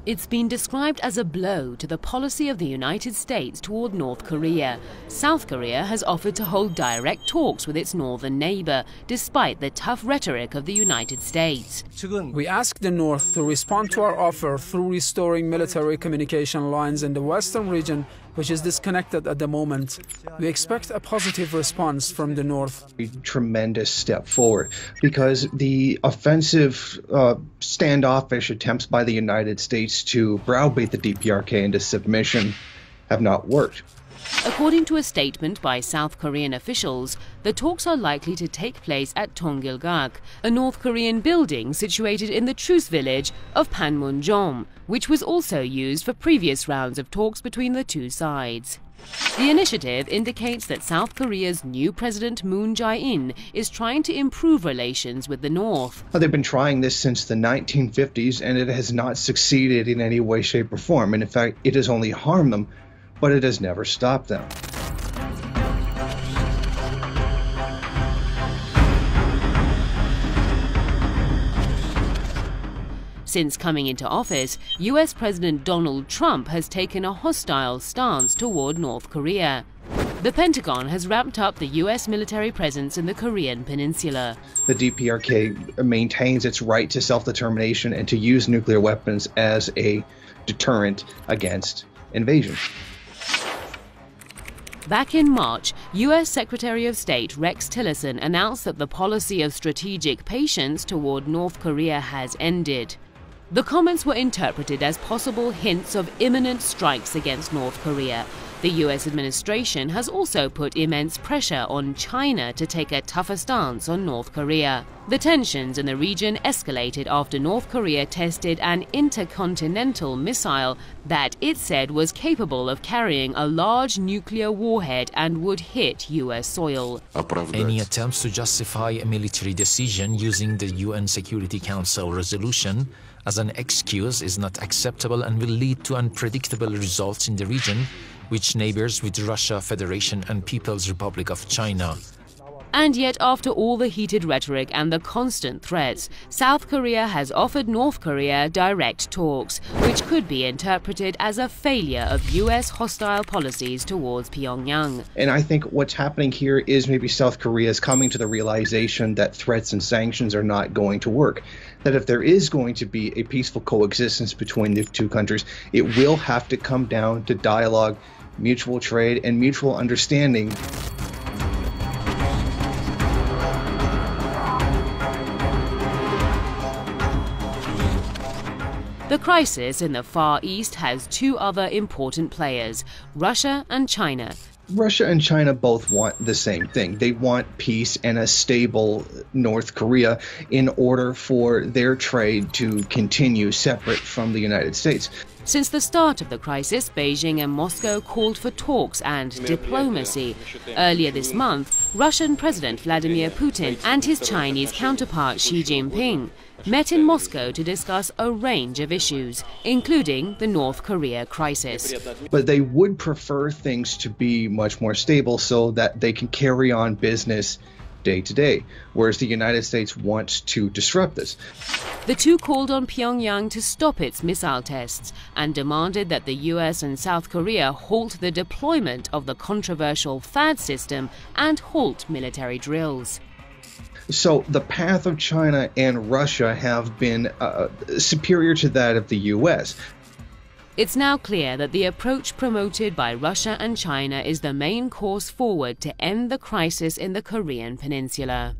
It's been described as a blow to the policy of the United States toward North Korea. South Korea has offered to hold direct talks with its northern neighbour, despite the tough rhetoric of the United States. We ask the North to respond to our offer through restoring military communication lines in the western region, which is disconnected at the moment. We expect a positive response from the North. A tremendous step forward, because the offensive, standoffish attempts by the United States to browbeat the DPRK into submission have not worked. According to a statement by South Korean officials, the talks are likely to take place at Tongilgak, a North Korean building situated in the truce village of Panmunjom, which was also used for previous rounds of talks between the two sides. The initiative indicates that South Korea's new President Moon Jae-in is trying to improve relations with the North. They've been trying this since the 1950s, and it has not succeeded in any way, shape, or form. And in fact, it has only harmed them, but it has never stopped them. Since coming into office, US President Donald Trump has taken a hostile stance toward North Korea. The Pentagon has ramped up the US military presence in the Korean peninsula. The DPRK maintains its right to self-determination and to use nuclear weapons as a deterrent against invasion. Back in March, U.S. Secretary of State Rex Tillerson announced that the policy of strategic patience toward North Korea has ended. The comments were interpreted as possible hints of imminent strikes against North Korea. The U.S. administration has also put immense pressure on China to take a tougher stance on North Korea. The tensions in the region escalated after North Korea tested an intercontinental missile that it said was capable of carrying a large nuclear warhead and would hit U.S. soil. Any attempts to justify a military decision using the UN Security Council resolution as an excuse is not acceptable and will lead to unpredictable results in the region, which neighbors with Russia, Federation and People's Republic of China. And yet, after all the heated rhetoric and the constant threats, South Korea has offered North Korea direct talks, which could be interpreted as a failure of US hostile policies towards Pyongyang. And I think what's happening here is maybe South Korea is coming to the realization that threats and sanctions are not going to work. That if there is going to be a peaceful coexistence between the two countries, it will have to come down to dialogue, mutual trade, and mutual understanding. The crisis in the Far East has two other important players, Russia and China. Russia and China both want the same thing. They want peace and a stable North Korea in order for their trade to continue separate from the United States. Since the start of the crisis, Beijing and Moscow called for talks and diplomacy. Earlier this month, Russian President Vladimir Putin and his Chinese counterpart Xi Jinping met in Moscow to discuss a range of issues, including the North Korea crisis. But they would prefer things to be much more stable so that they can carry on business day to day, whereas the United States wants to disrupt this. The two called on Pyongyang to stop its missile tests and demanded that the US and South Korea halt the deployment of the controversial THAAD system and halt military drills. So the path of China and Russia have been superior to that of the US. It's now clear that the approach promoted by Russia and China is the main course forward to end the crisis in the Korean peninsula.